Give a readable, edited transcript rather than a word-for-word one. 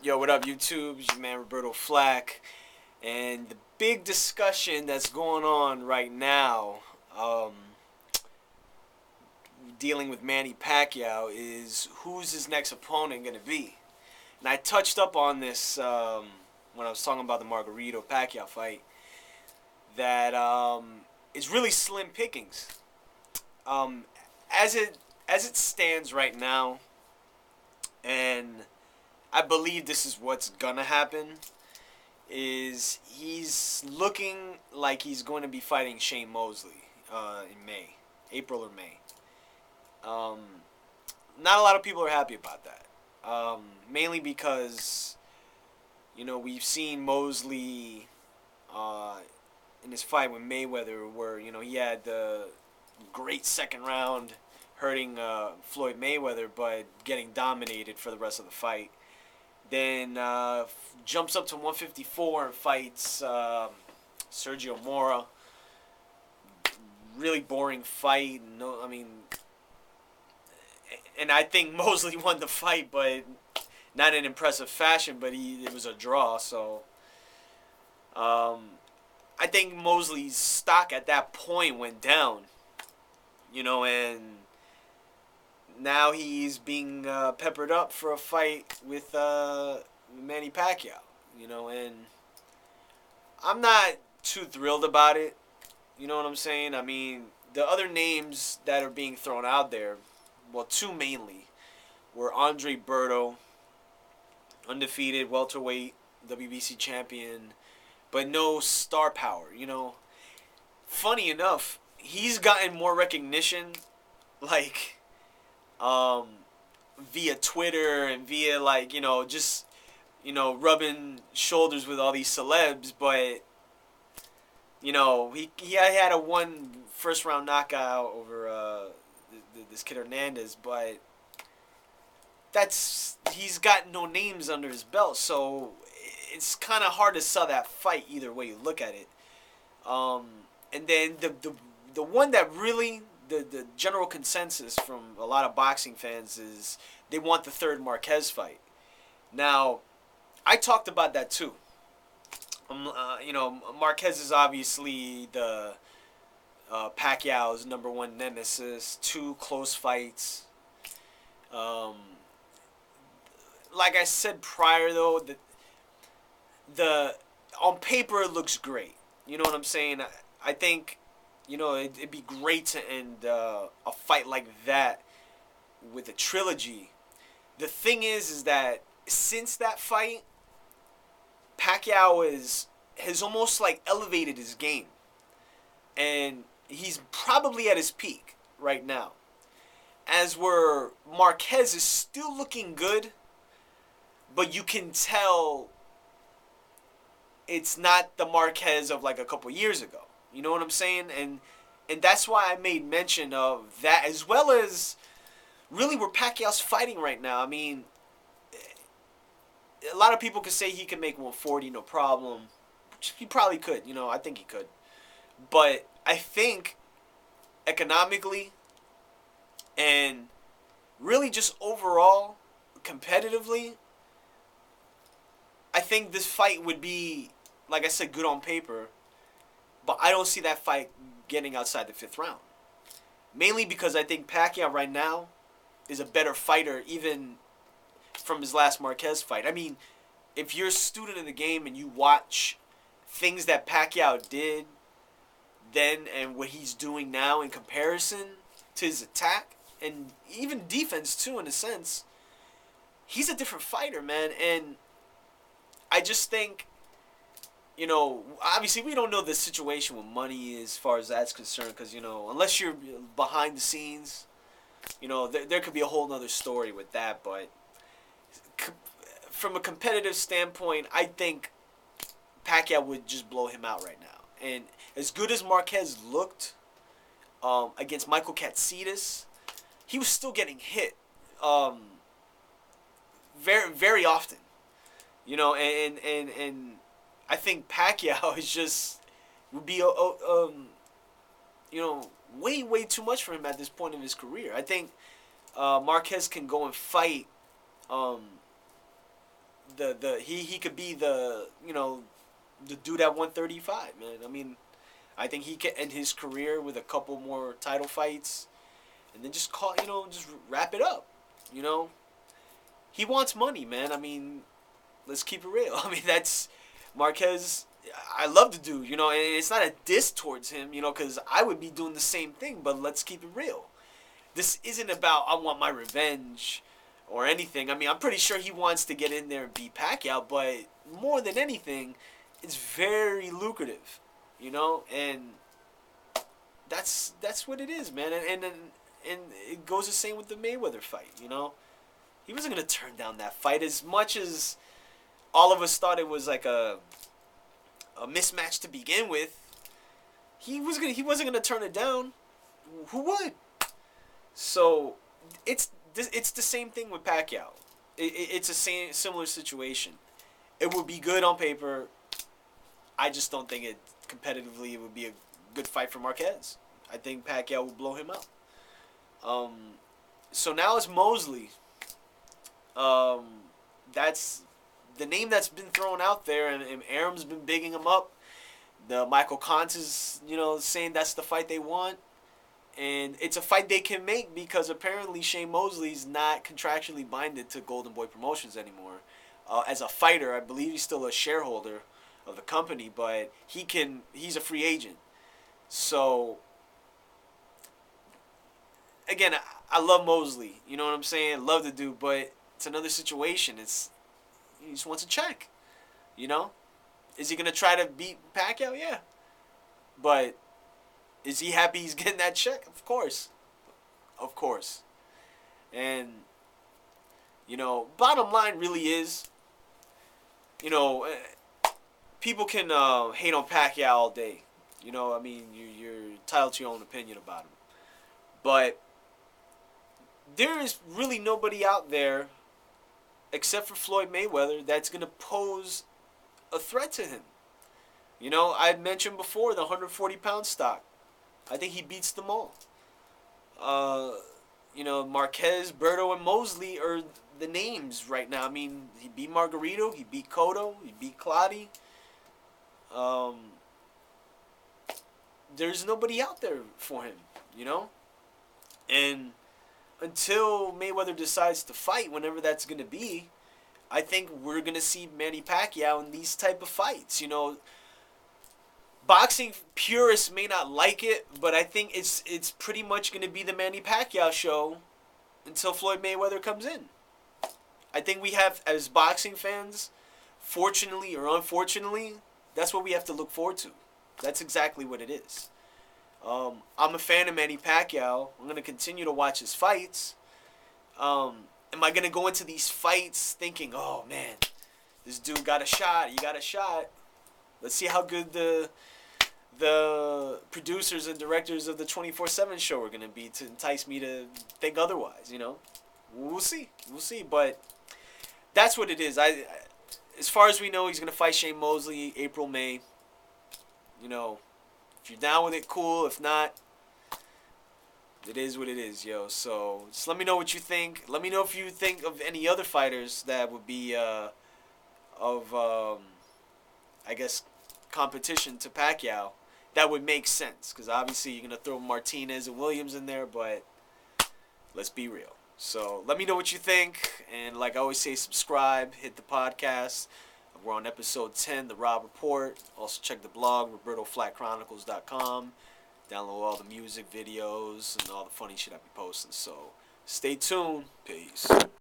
Yo, what up, YouTube? It's your man Roberto Flack, and the big discussion that's going on right now, dealing with Manny Pacquiao, is who's his next opponent going to be. And I touched up on this when I was talking about the Margarito Pacquiao fight. That it's really slim pickings. Um, as it stands right now, and I believe this is what's gonna happen, is he's looking like he's going to be fighting Shane Mosley in May, April or May. Not a lot of people are happy about that. Mainly because, we've seen Mosley in his fight with Mayweather where, he had the great second round hurting Floyd Mayweather but getting dominated for the rest of the fight. Then jumps up to 154 and fights Sergio Mora. Really boring fight. And I think Mosley won the fight, but not in impressive fashion. But it was a draw, so I think Mosley's stock at that point went down. And now he's being peppered up for a fight with Manny Pacquiao. And I'm not too thrilled about it. You know what I'm saying? I mean, the other names that are being thrown out there, well, two mainly, were Andre Berto, undefeated welterweight WBC champion, but no star power. Funny enough, he's gotten more recognition, like, via Twitter and via, just, rubbing shoulders with all these celebs, but, he had a one first round knockout over this kid Hernandez, but he's got no names under his belt, so it's kind of hard to sell that fight either way you look at it. And then the one that really, the general consensus from a lot of boxing fans is they want the third Marquez fight. Now, I talked about that too. Marquez is obviously the Pacquiao's number one nemesis. Two close fights. Like I said prior, though, the on paper it looks great. You know what I'm saying? I think, it'd be great to end a fight like that with a trilogy. The thing is that since that fight, Pacquiao has almost like elevated his game, and he's probably at his peak right now. As where Marquez is still looking good, but you can tell it's not the Marquez of like a couple years ago. You know what I'm saying? And that's why I made mention of that, as well as really where Pacquiao's fighting right now. I mean, a lot of people could say he can make 140, no problem. He probably could. I think he could. But I think economically and really just overall competitively, I think this fight would be, like I said, good on paper. But I don't see that fight getting outside the fifth round. Mainly because I think Pacquiao right now is a better fighter even from his last Marquez fight. I mean, if you're a student of the game and you watch things that Pacquiao did then and what he's doing now in comparison to his attack and even defense too, in a sense, he's a different fighter, man. And I just think, obviously we don't know the situation with money as far as that's concerned, because, unless you're behind the scenes, there could be a whole other story with that. But from a competitive standpoint, I think Pacquiao would just blow him out right now. And as good as Marquez looked against Michael Katsidis, he was still getting hit very, very often. And I think Pacquiao would be way too much for him at this point in his career. I think Marquez can go and fight he could be the, you know, the dude at 135, man. I mean, I think he could end his career with a couple more title fights, and then just just wrap it up. You know, he wants money, man. I mean, let's keep it real. I mean, that's Marquez. I love the dude, you know, and it's not a diss towards him, you know, because I would be doing the same thing. But let's keep it real. This isn't about I want my revenge or anything. I mean, I'm pretty sure he wants to get in there and beat Pacquiao, but more than anything, it's very lucrative, you know, and that's what it is, man. And it goes the same with the Mayweather fight, you know. He wasn't gonna turn down that fight as much as all of us thought it was like a mismatch to begin with. He wasn't gonna turn it down. Who would? So it's the same thing with Pacquiao. It's a similar situation. It would be good on paper. I just don't think competitively it would be a good fight for Marquez. I think Pacquiao will blow him out. So now it's Mosley. That's the name that's been thrown out there, and Aram's been bigging him up. The Michael Kantz is, you know, saying that's the fight they want. And it's a fight they can make because apparently Shane Mosley's not contractually binded to Golden Boy Promotions anymore. As a fighter, I believe he's still a shareholder of the company, but he's a free agent. So, again, I love Mosley. You know what I'm saying? Love the dude, but it's another situation. He just wants a check. You know? Is he going to try to beat Pacquiao? Yeah. But is he happy he's getting that check? Of course. Of course. And, you know, bottom line really is, you know, people can hate on Pacquiao all day. You know, I mean, you're entitled to your own opinion about him. But there is really nobody out there, except for Floyd Mayweather, that's going to pose a threat to him. You know, I had mentioned before the 140-pound stock. I think he beats them all. You know, Marquez, Berto, and Mosley are the names right now. I mean, he beat Margarito, he beat Cotto, he beat Clottey. There's nobody out there for him, you know? And until Mayweather decides to fight, whenever that's going to be, I think we're going to see Manny Pacquiao in these type of fights, you know? Boxing purists may not like it, but I think it's pretty much going to be the Manny Pacquiao show until Floyd Mayweather comes in. I think we have, as boxing fans, fortunately or unfortunately, that's what we have to look forward to. That's exactly what it is. I'm a fan of Manny Pacquiao. I'm going to continue to watch his fights. Am I going to go into these fights thinking, oh, man, this dude got a shot, he got a shot. Let's see how good the producers and directors of the 24/7 show are going to be to entice me to think otherwise, you know. We'll see. We'll see. But that's what it is. As far as we know, he's going to fight Shane Mosley April, May. You know, if you're down with it, cool. If not, it is what it is, yo. So just let me know what you think. Let me know if you think of any other fighters that would be I guess, competition to Pacquiao that would make sense. Because obviously you're going to throw Martinez and Williams in there, but let's be real. So let me know what you think. And like I always say, subscribe, hit the podcast. We're on episode 10, The Rob Report. Also check the blog, RobertoFlatChronicles.com. Download all the music videos and all the funny shit I be posting. So stay tuned. Peace.